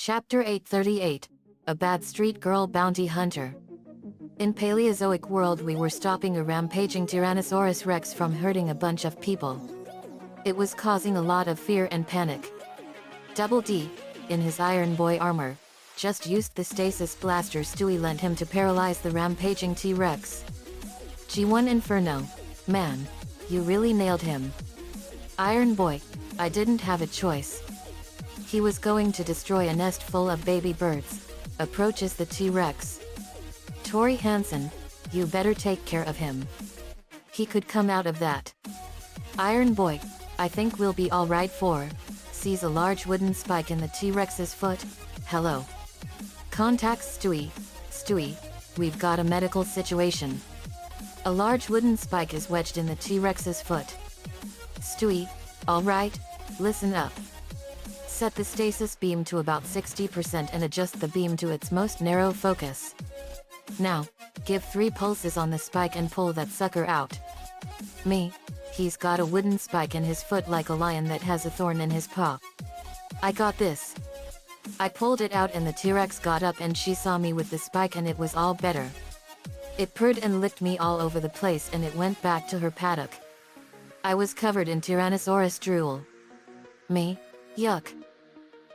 Chapter 838, A Bad Street Girl Bounty Hunter. In Paleozoic world we were stopping a rampaging Tyrannosaurus Rex from hurting a bunch of people. It was causing a lot of fear and panic. Double D, in his Iron Boy armor, just used the stasis blaster Stewie lent him to paralyze the rampaging T-Rex. G1 Inferno, man, you really nailed him. Iron Boy, I didn't have a choice. He was going to destroy a nest full of baby birds. Approaches the T-Rex. Tori Hansen, you better take care of him. He could come out of that. Iron Boy, I think we'll be alright. Sees a large wooden spike in the T-Rex's foot. Hello. Contacts Stewie. Stewie, we've got a medical situation. A large wooden spike is wedged in the T-Rex's foot. Stewie, alright, listen up. Set the stasis beam to about 60% and adjust the beam to its most narrow focus. Now, give 3 pulses on the spike and pull that sucker out. Me, he's got a wooden spike in his foot like a lion that has a thorn in his paw. I got this. I pulled it out and the T-Rex got up and she saw me with the spike and it was all better. It purred and licked me all over the place and it went back to her paddock. I was covered in Tyrannosaurus drool. Me, yuck.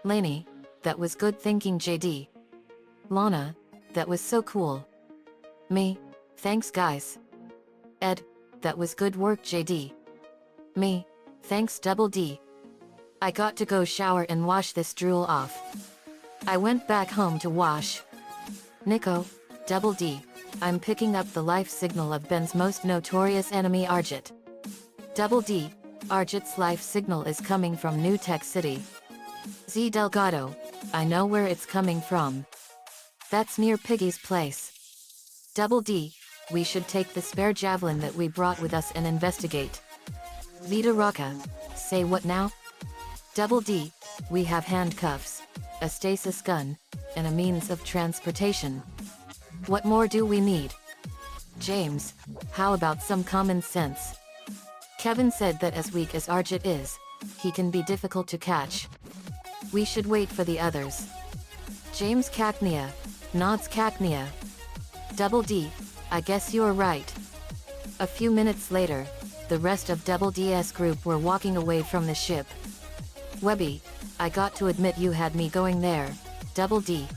Lainey, that was good thinking JD. Lana, that was so cool. Me, thanks guys. Ed, that was good work JD. Me, thanks Double D. I got to go shower and wash this drool off. I went back home to wash. Nico, Double D, I'm picking up the life signal of Ben's most notorious enemy Argit. Double D, Argit's life signal is coming from New Tech City. Z Delgado, I know where it's coming from. That's near Piggy's place. Double D, we should take the spare javelin that we brought with us and investigate. Vita Rocca, say what now? Double D, we have handcuffs, a stasis gun, and a means of transportation. What more do we need? James, how about some common sense? Kevin said that as weak as Argit is, he can be difficult to catch. We should wait for the others. James Cacnea, nods Cacnea. Double D, I guess you're right. A few minutes later, the rest of Double D's group were walking away from the ship. Webby, I got to admit you had me going there, Double D.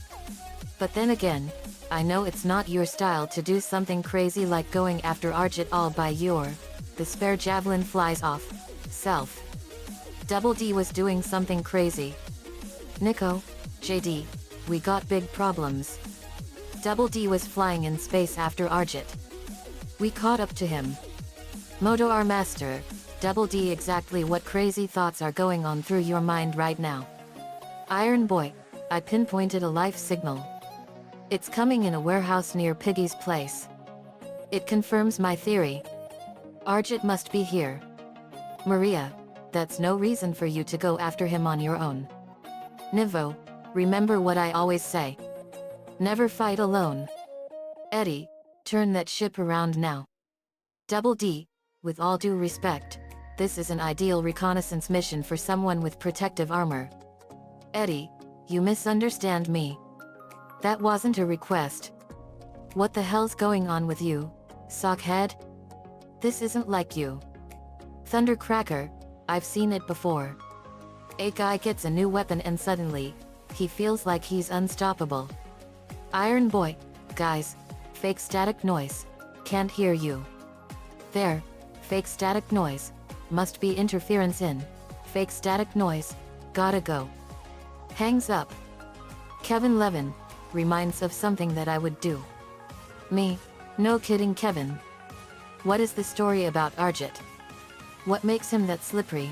But then again, I know it's not your style to do something crazy like going after Argit all by your. The spare javelin flies off. Self. Double D was doing something crazy. Nico, JD, we got big problems. Double D was flying in space after Argit. We caught up to him. Moto our master, Double D, exactly what crazy thoughts are going on through your mind right now? Iron Boy, I pinpointed a life signal. It's coming in a warehouse near Piggy's place. It confirms my theory. Argit must be here. Maria, that's no reason for you to go after him on your own. Nivo, remember what I always say. Never fight alone. Eddie, turn that ship around now. Double D, with all due respect, this is an ideal reconnaissance mission for someone with protective armor. Eddie, you misunderstand me. That wasn't a request. What the hell's going on with you, sockhead? This isn't like you. Thundercracker, I've seen it before. A guy gets a new weapon and suddenly, he feels like he's unstoppable. Iron Boy, guys, fake static noise, can't hear you. There, fake static noise, must be interference in, fake static noise, gotta go. Hangs up. Kevin Levin, reminds of something that I would do. Me, no kidding Kevin. What is the story about Argit? What makes him that slippery?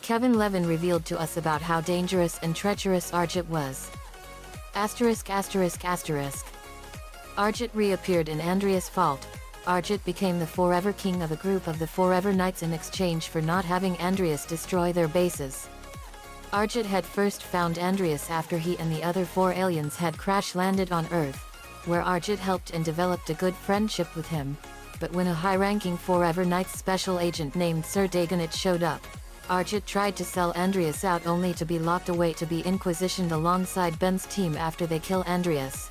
Kevin Levin revealed to us about how dangerous and treacherous Argit was. *****. Argit reappeared in Andrea's fault. Argit became the Forever King of a group of the Forever Knights in exchange for not having Andreas destroy their bases. Argit had first found Andreas after he and the other 4 aliens had crash-landed on Earth, where Argit helped and developed a good friendship with him. But when a high-ranking Forever Knights special agent named Sir Dagonet showed up, Arjit tried to sell Andreas out only to be locked away to be inquisitioned alongside Ben's team after they kill Andreas.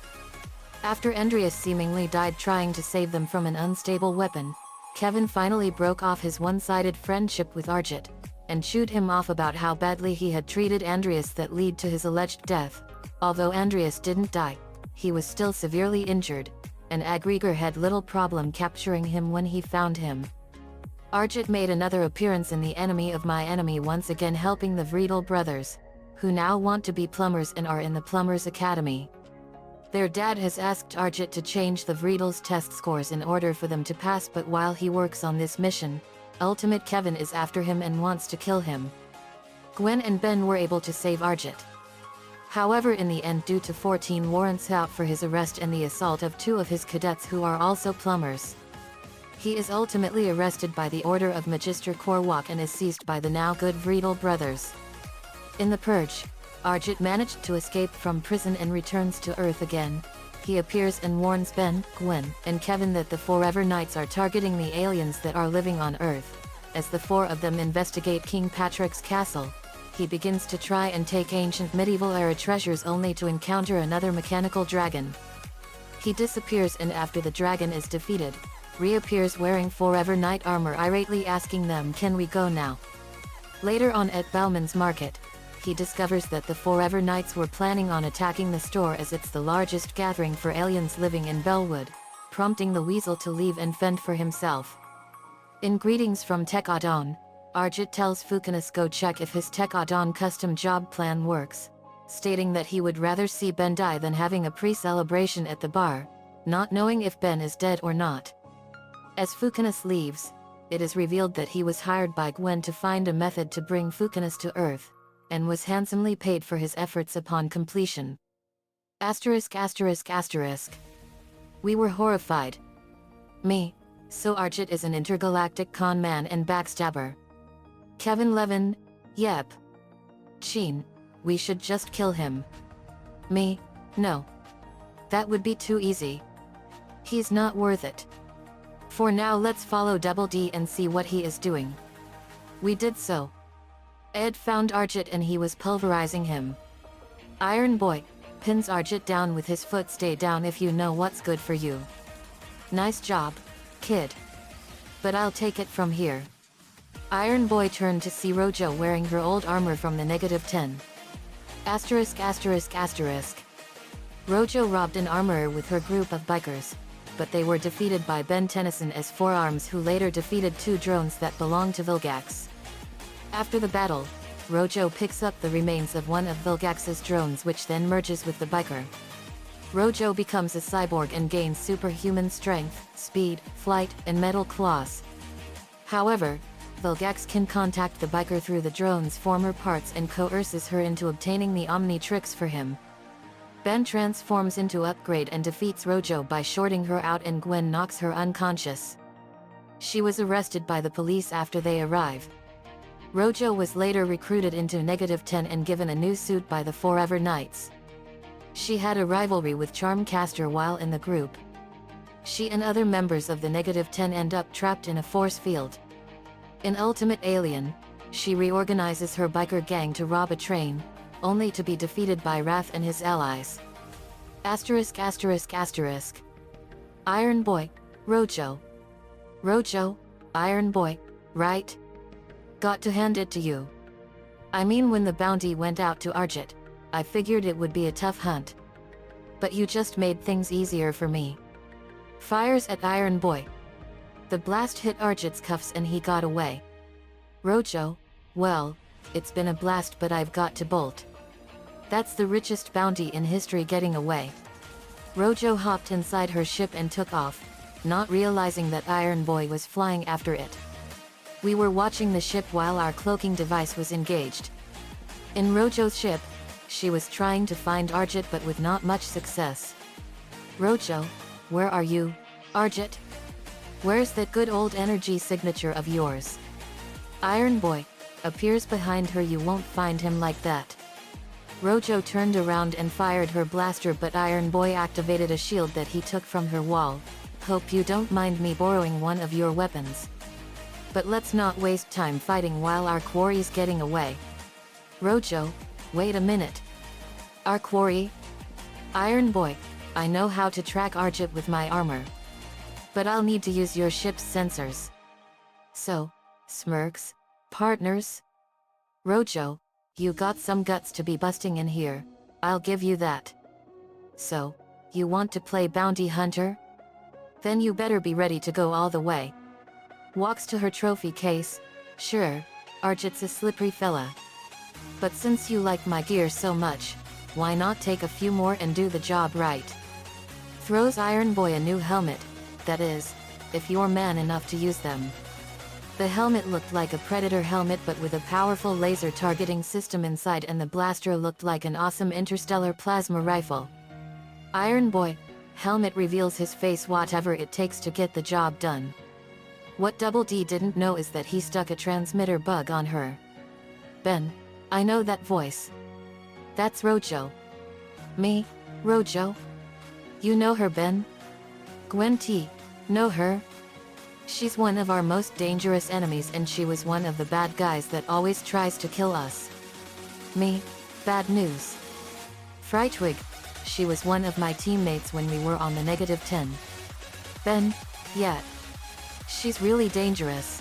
After Andreas seemingly died trying to save them from an unstable weapon, Kevin finally broke off his one-sided friendship with Arjit, and chewed him off about how badly he had treated Andreas that led to his alleged death. Although Andreas didn't die, he was still severely injured, and Agriger had little problem capturing him when he found him. Arjit made another appearance in The Enemy of My Enemy, once again helping the Vriedel brothers, who now want to be plumbers and are in the Plumbers Academy. Their dad has asked Arjit to change the Vriedel's test scores in order for them to pass, but while he works on this mission, Ultimate Kevin is after him and wants to kill him. Gwen and Ben were able to save Arjit. However, in the end, due to 14 warrants out for his arrest and the assault of 2 of his cadets who are also plumbers, he is ultimately arrested by the order of Magister Korwak and is seized by the now good Vriedel brothers. In the Purge, Arjit managed to escape from prison and returns to Earth again. He appears and warns Ben, Gwen, and Kevin that the Forever Knights are targeting the aliens that are living on Earth. As the 4 of them investigate King Patrick's castle, he begins to try and take ancient medieval-era treasures only to encounter another mechanical dragon. He disappears and after the dragon is defeated, reappears wearing Forever Knight armor, irately asking them, "Can we go now?" Later on at Bauman's Market, he discovers that the Forever Knights were planning on attacking the store as it's the largest gathering for aliens living in Bellwood, prompting the Weasel to leave and fend for himself. In Greetings from Tech Adon, Arjit tells Fukanis go check if his Tech Adon custom job plan works, stating that he would rather see Ben die than having a pre-celebration at the bar, not knowing if Ben is dead or not. As Fukanis leaves, it is revealed that he was hired by Gwen to find a method to bring Fukanis to Earth, and was handsomely paid for his efforts upon completion. Asterisk asterisk asterisk. We were horrified. Me. So Arjit is an intergalactic con man and backstabber. Kevin Levin. Yep. Sheen. We should just kill him. Me. No. That would be too easy. He's not worth it. For now, let's follow Double D and see what he is doing. We did so. Ed found Arjit and he was pulverizing him. Iron Boy pins Arjit down with his foot. Stay down if you know what's good for you. Nice job, kid. But I'll take it from here. Iron Boy turned to see Rojo wearing her old armor from the -10. Asterisk asterisk asterisk. Rojo robbed an armorer with her group of bikers, but they were defeated by Ben Tennyson as Forearms, who later defeated 2 drones that belonged to Vilgax. After the battle, Rojo picks up the remains of one of Vilgax's drones, which then merges with the biker. Rojo becomes a cyborg and gains superhuman strength, speed, flight, and metal claws. However, Vilgax can contact the biker through the drone's former parts and coerces her into obtaining the Omnitrix for him. Ben transforms into Upgrade and defeats Rojo by shorting her out, and Gwen knocks her unconscious. She was arrested by the police after they arrive. Rojo was later recruited into -10 and given a new suit by the Forever Knights. She had a rivalry with Charmcaster while in the group. She and other members of the -10 end up trapped in a force field. In Ultimate Alien, she reorganizes her biker gang to rob a train, only to be defeated by Wrath and his allies. Asterisk asterisk asterisk. Iron Boy, Rojo. Rojo, Iron Boy, right? Got to hand it to you. I mean, when the bounty went out to Arjit, I figured it would be a tough hunt. But you just made things easier for me. Fires at Iron Boy. The blast hit Arjit's cuffs and he got away. Rojo, well, it's been a blast, but I've got to bolt. That's the richest bounty in history getting away. Rojo hopped inside her ship and took off, not realizing that Iron Boy was flying after it. We were watching the ship while our cloaking device was engaged. In Rojo's ship, she was trying to find Arjit but with not much success. Rojo, where are you, Arjit? Where's that good old energy signature of yours? Iron Boy appears behind her. You won't find him like that. Rojo turned around and fired her blaster, but Iron Boy activated a shield that he took from her wall. Hope you don't mind me borrowing one of your weapons. But let's not waste time fighting while our quarry's getting away. Rojo, wait a minute. Our quarry? Iron Boy, I know how to track Arjit with my armor. But I'll need to use your ship's sensors. So, smirks, partners? Rojo, you got some guts to be busting in here, I'll give you that. So, you want to play bounty hunter? Then you better be ready to go all the way. Walks to her trophy case. Sure, Arjit's a slippery fella. But since you like my gear so much, why not take a few more and do the job right? Throws Iron Boy a new helmet, that is, if you're man enough to use them. The helmet looked like a Predator helmet but with a powerful laser targeting system inside, and the blaster looked like an awesome interstellar plasma rifle. Iron Boy, helmet reveals his face, whatever it takes to get the job done. What Double D didn't know is that he stuck a transmitter bug on her. Ben, I know that voice. That's Rojo. Me, Rojo? You know her, Ben? Gwen T, know her? She's one of our most dangerous enemies, and she was one of the bad guys that always tries to kill us. Me, bad news. Frightwig, she was one of my teammates when we were on the -10. Ben, yeah. She's really dangerous.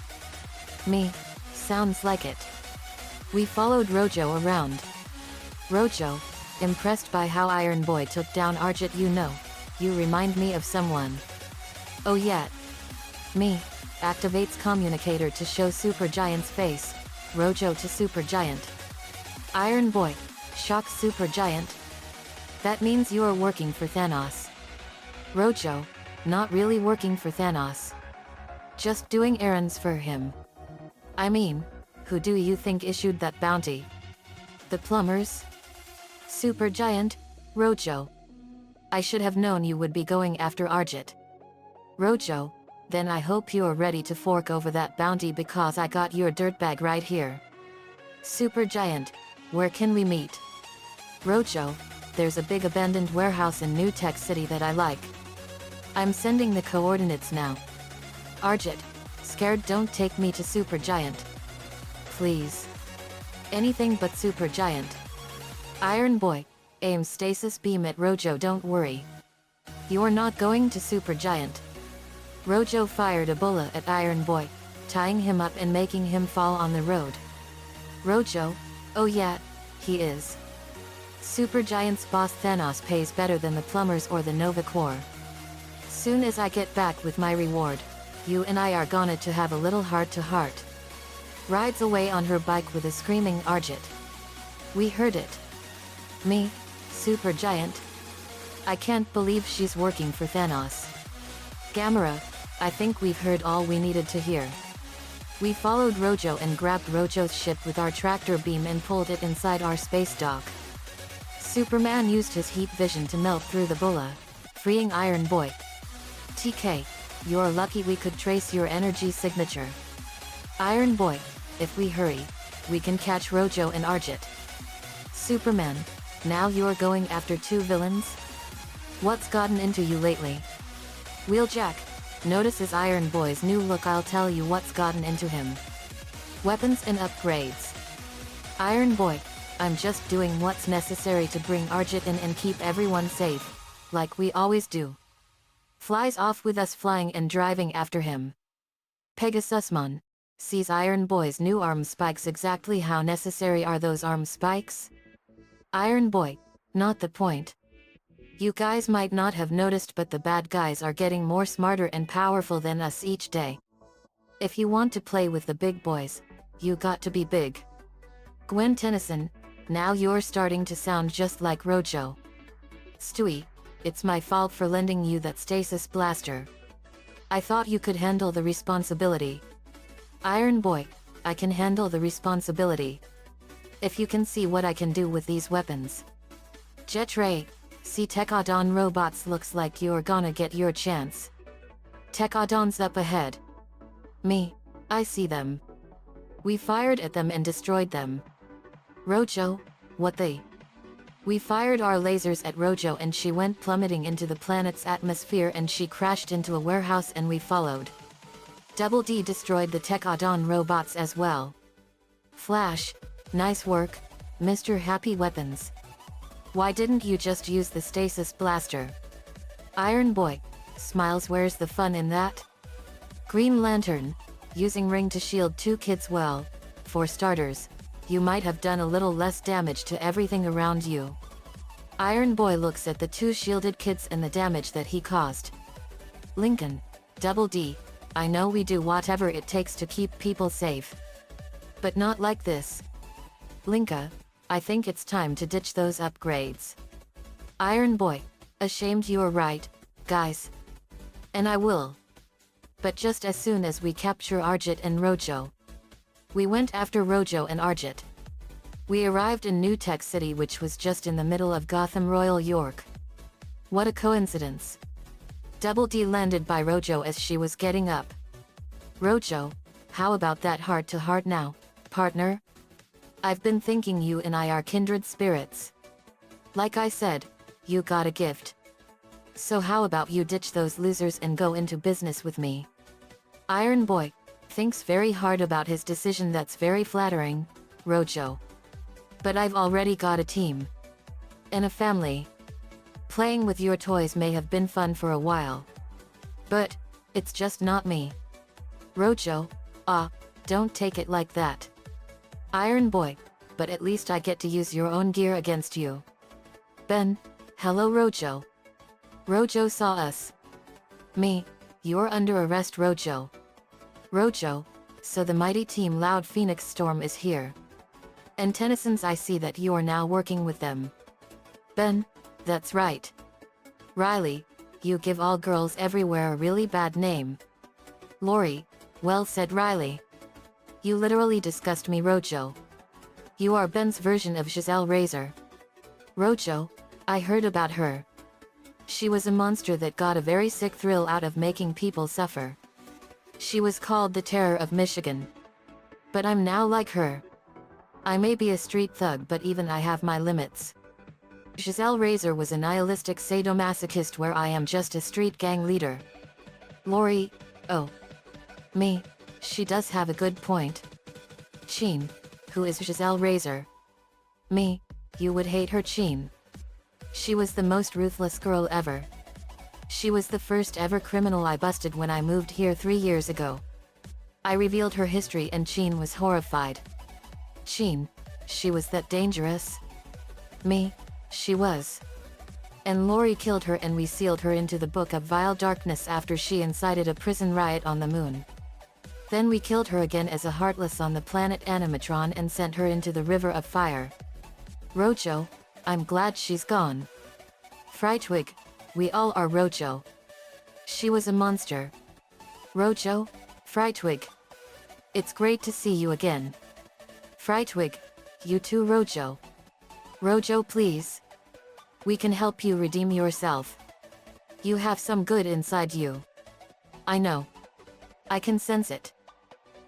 Me, sounds like it. We followed Rojo around. Rojo, impressed by how Iron Boy took down Arjit. You remind me of someone. Oh yeah. Me, activates communicator to show Supergiant's face. Rojo to Supergiant. Iron Boy, shocks Supergiant. That means you're working for Thanos. Rojo, not really working for Thanos. Just doing errands for him. I mean, who do you think issued that bounty? The plumbers? Supergiant, Rojo. I should have known you would be going after Arjit. Rojo, then I hope you're ready to fork over that bounty because I got your dirtbag right here. Supergiant, where can we meet? Rojo, there's a big abandoned warehouse in New Tech City that I like. I'm sending the coordinates now. Arjit, scared don't take me to Supergiant. Please. Anything but Supergiant. Iron Boy, aim stasis beam at Rojo, don't worry. You're not going to Supergiant. Rojo fired a bullet at Iron Boy, tying him up and making him fall on the road. Rojo, oh yeah, he is. Supergiant's boss Thanos pays better than the plumbers or the Nova Corps. Soon as I get back with my reward, you and I are gonna to have a little heart-to-heart. Rides away on her bike with a screaming Arjit. We heard it. Me, Supergiant. I can't believe she's working for Thanos. Gamera, I think we've heard all we needed to hear. We followed Rojo and grabbed Rojo's ship with our tractor beam and pulled it inside our space dock. Superman used his heat vision to melt through the bulla, freeing Iron Boy. TK, you're lucky we could trace your energy signature. Iron Boy, if we hurry, we can catch Rojo and Arjit. Superman, now you're going after two villains? What's gotten into you lately? Wheeljack, notices Iron Boy's new look. I'll tell you what's gotten into him. Weapons and upgrades. Iron Boy, I'm just doing what's necessary to bring Arjit in and keep everyone safe, like we always do. Flies off with us flying and driving after him. Pegasusmon, sees Iron Boy's new arm spikes. Exactly how necessary are those arm spikes? Iron Boy, not the point. You guys might not have noticed, but the bad guys are getting more smarter and powerful than us each day. If you want to play with the big boys, you got to be big. Gwen Tennyson, now you're starting to sound just like Rojo. Stewie, it's my fault for lending you that stasis blaster. I thought you could handle the responsibility. Iron Boy, I can handle the responsibility. If you can see what I can do with these weapons. Jet Ray, see Techodon robots, looks like you're gonna get your chance. Techodon's up ahead. Me, I see them. We fired at them and destroyed them. Rojo, what they? We fired our lasers at Rojo and she went plummeting into the planet's atmosphere and she crashed into a warehouse and we followed. Double D destroyed the Tech Adon robots as well. Flash, nice work, Mr. Happy Weapons. Why didn't you just use the stasis blaster? Iron Boy, smiles, where's the fun in that? Green Lantern, using ring to shield 2 kids. Well, for starters, you might have done a little less damage to everything around you. Iron Boy looks at the 2 shielded kids and the damage that he caused. Lincoln, Double D, I know we do whatever it takes to keep people safe. But not like this. Linka, I think it's time to ditch those upgrades. Iron Boy, ashamed, you're right, guys. And I will. But just as soon as we capture Arjit and Rojo. We went after Rojo and Arjit. We arrived in New Tech City, which was just in the middle of Gotham Royal York. What a coincidence. Double D landed by Rojo as she was getting up. Rojo, how about that heart-to-heart now, partner? I've been thinking you and I are kindred spirits. Like I said, you got a gift. So how about you ditch those losers and go into business with me? Iron Boy thinks very hard about his decision. That's very flattering, Rojo. But I've already got a team. And a family. Playing with your toys may have been fun for a while. But it's just not me. Rojo, don't take it like that. Iron Boy, but at least I get to use your own gear against you. Ben, hello Rojo. Rojo saw us. Me, you're under arrest Rojo. Rojo, so the mighty team Loud Phoenix Storm is here. And Tennyson's, I see that you are now working with them. Ben, that's right. Riley, you give all girls everywhere a really bad name. Lori, well said Riley. You literally disgust me Rojo. You are Ben's version of Giselle Razor. Rojo, I heard about her. She was a monster that got a very sick thrill out of making people suffer. She was called the Terror of Michigan. But I'm now like her. I may be a street thug, but even I have my limits. Giselle Razor was a nihilistic sadomasochist, where I am just a street gang leader. Lori, oh. Me, she does have a good point. Sheen, who is Giselle Razor? Me, you would hate her Sheen. She was the most ruthless girl ever. She was the first ever criminal I busted when I moved here 3 years ago. I revealed her history and Sheen was horrified. Sheen, she was that dangerous? Me, she was. And Lori killed her and we sealed her into the Book of Vile Darkness after she incited a prison riot on the moon. Then we killed her again as a Heartless on the planet Animatron and sent her into the River of Fire. Rojo, I'm glad she's gone. Frightwig, we all are Rojo. She was a monster. Rojo, Frightwig. It's great to see you again. Frightwig, you too Rojo. Rojo, please. We can help you redeem yourself. You have some good inside you. I know. I can sense it.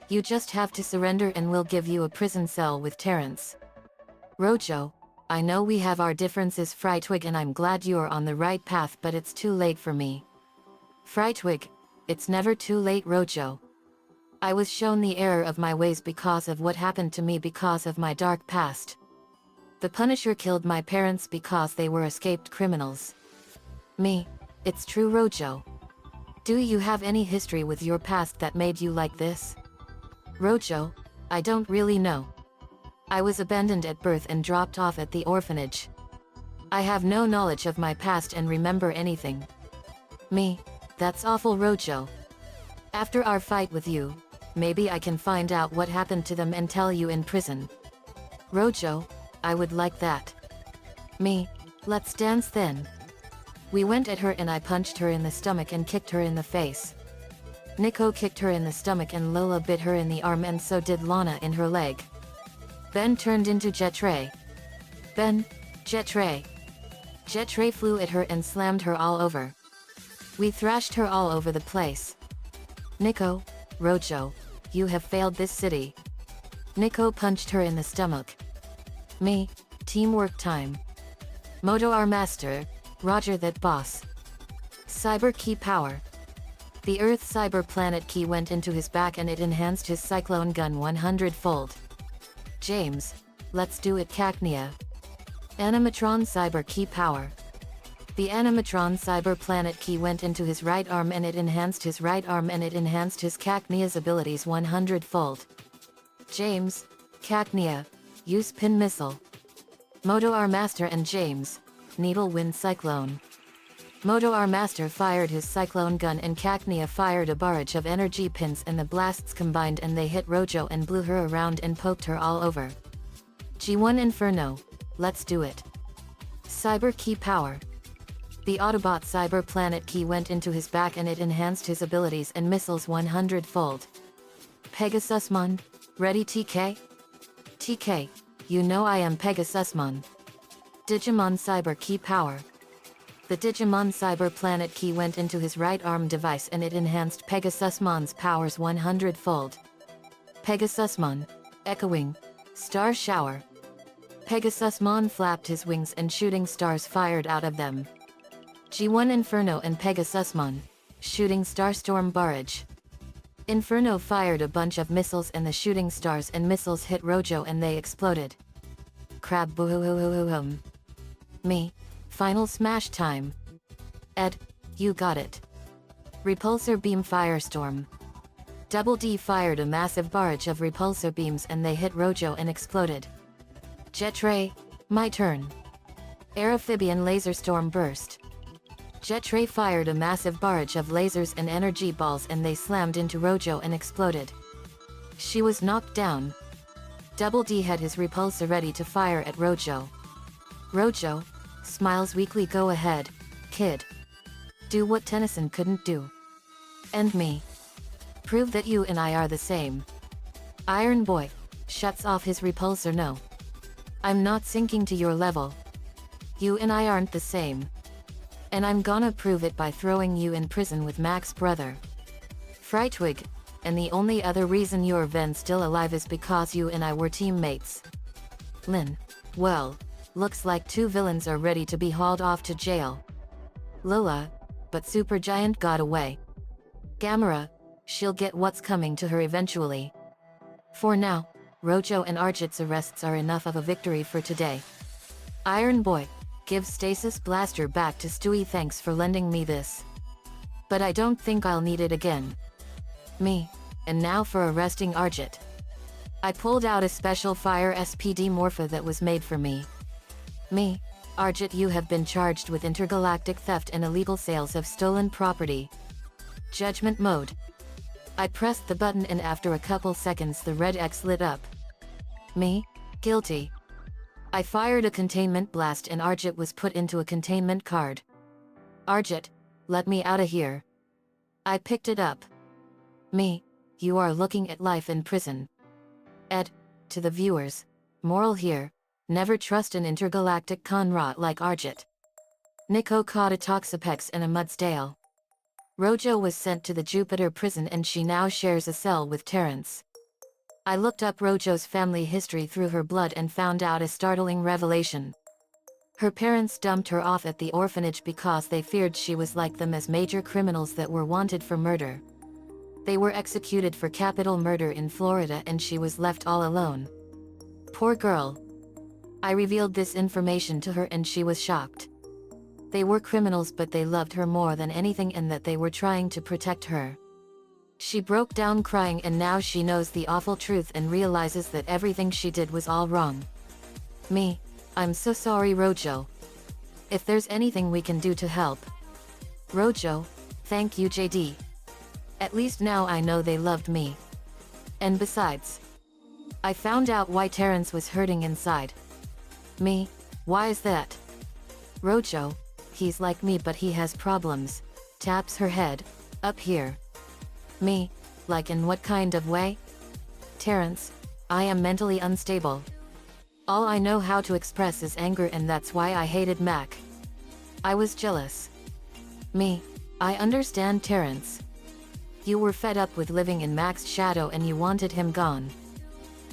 You just have to surrender and we'll give you a prison cell with Terrence. Rojo, I know we have our differences Frightwig, and I'm glad you're on the right path, but it's too late for me. Frightwig, it's never too late Rojo. I was shown the error of my ways because of what happened to me because of my dark past. The Punisher killed my parents because they were escaped criminals. Me, it's true Rojo. Do you have any history with your past that made you like this? Rojo, I don't really know. I was abandoned at birth and dropped off at the orphanage. I have no knowledge of my past and remember anything. Me, that's awful Rojo. After our fight with you, maybe I can find out what happened to them and tell you in prison. Rojo, I would like that. Me, let's dance then. We went at her and I punched her in the stomach and kicked her in the face. Nico kicked her in the stomach and Lola bit her in the arm, and so did Lana in her leg. Ben turned into Jetray. Ben, Jetray. Jetray flew at her and slammed her all over. We thrashed her all over the place. Nico, Rojo, you have failed this city. Nico punched her in the stomach. Me, teamwork time. Moto our master, Roger that boss. Cyber key power. The Earth cyber planet key went into his back and it enhanced his cyclone gun 100-fold. James, let's do it. Cacnea. Animatron cyber key power. The animatron cyber planet key went into his right arm and it enhanced his right arm and it enhanced his Cacnea's abilities 100-fold. James, Cacnea, use pin missile. Moto R Master and James, needle wind cyclone. Moto R Master fired his cyclone gun and Cacnea fired a barrage of energy pins and the blasts combined and they hit Rojo and blew her around and poked her all over. G1 Inferno, let's do it. Cyber key power. The Autobot cyber planet key went into his back and it enhanced his abilities and missiles 100-fold. Pegasusmon, ready TK? TK, you know I am Pegasusmon. Digimon cyber key power. The Digimon cyber planet key went into his right arm device and it enhanced Pegasusmon's powers 100-fold. Pegasusmon, echoing, star shower. Pegasusmon flapped his wings and shooting stars fired out of them. G1 Inferno and Pegasusmon, shooting starstorm barrage. Inferno fired a bunch of missiles and the shooting stars and missiles hit Rojo and they exploded. Crab boo-hoo-hoo-hoo-hum. Me, final smash time. Ed, you got it. Repulsor beam firestorm. Double D fired a massive barrage of repulsor beams and they hit Rojo and exploded. Jetray, my turn. Aerophibian laser storm burst. Jetray fired a massive barrage of lasers and energy balls and they slammed into Rojo and exploded. She was knocked down. Double D had his repulsor ready to fire at Rojo. Rojo, smiles weakly. Go ahead, kid. Do what Tennyson couldn't do. And me. Prove that you and I are the same. Iron Boy, shuts off his repulsor. No. I'm not sinking to your level. You and I aren't the same. And I'm gonna prove it by throwing you in prison with Mac's brother. Frightwig, and the only other reason you're Ven still alive is because you and I were teammates. Lin, well, looks like two villains are ready to be hauled off to jail. Lola, but Supergiant got away. Gamera, she'll get what's coming to her eventually. For now, Rojo and Arjit's arrests are enough of a victory for today. Iron Boy, give Stasis Blaster back to Stewie. Thanks for lending me this. But I don't think I'll need it again. Me, and now for arresting Arjit. I pulled out a special Fire SPD Morpha that was made for me. Me, Arjit, you have been charged with intergalactic theft and illegal sales of stolen property. Judgment mode. I pressed the button and after a couple seconds the red X lit up. Me, guilty. I fired a containment blast and Arjit was put into a containment card. Arjit, let me out of here. I picked it up. Me, you are looking at life in prison. Ed, to the viewers, moral here, never trust an intergalactic conrot like Arjit. Nico caught a Toxapex and a Mudsdale. Rojo was sent to the Jupiter prison and she now shares a cell with Terrence. I looked up Rojo's family history through her blood and found out a startling revelation. Her parents dumped her off at the orphanage because they feared she was like them as major criminals that were wanted for murder. They were executed for capital murder in Florida and she was left all alone. Poor girl. I revealed this information to her and she was shocked. They were criminals but they loved her more than anything and that they were trying to protect her. She broke down crying and now she knows the awful truth and realizes that everything she did was all wrong. Me, I'm so sorry Rojo. If there's anything we can do to help. Rojo, thank you JD. At least now I know they loved me. And besides, I found out why Terrence was hurting inside. Me, why is that? Rojo, he's like me but he has problems. Taps her head, up here. Me, like in what kind of way? Terrence, I am mentally unstable. All I know how to express is anger and that's why I hated Mac. I was jealous. Me, I understand Terrence. You were fed up with living in Mac's shadow and you wanted him gone.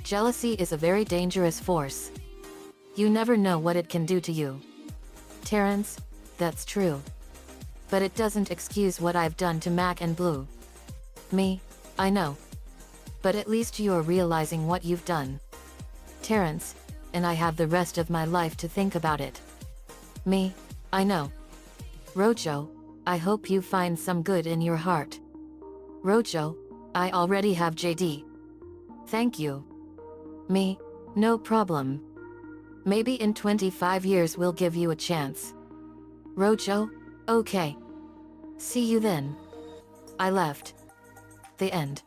Jealousy is a very dangerous force. You never know what it can do to you. Terrence, that's true. But it doesn't excuse what I've done to Mac and Blue. Me, I know. But at least you're realizing what you've done. Terrence, and I have the rest of my life to think about it. Me, I know. Rojo, I hope you find some good in your heart. Rojo, I already have JD. Thank you. Me, no problem. Maybe in 25 years we'll give you a chance. Rojo, okay. See you then. I left. The end.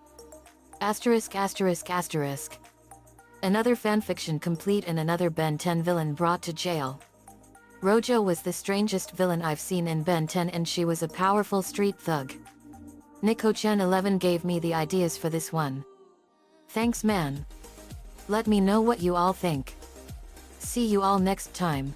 Asterisk asterisk asterisk. Another fanfiction complete and another Ben 10 villain brought to jail. Rojo was the strangest villain I've seen in Ben 10 and she was a powerful street thug. Nico-chan 11 gave me the ideas for this one. Thanks man. Let me know what you all think. See you all next time.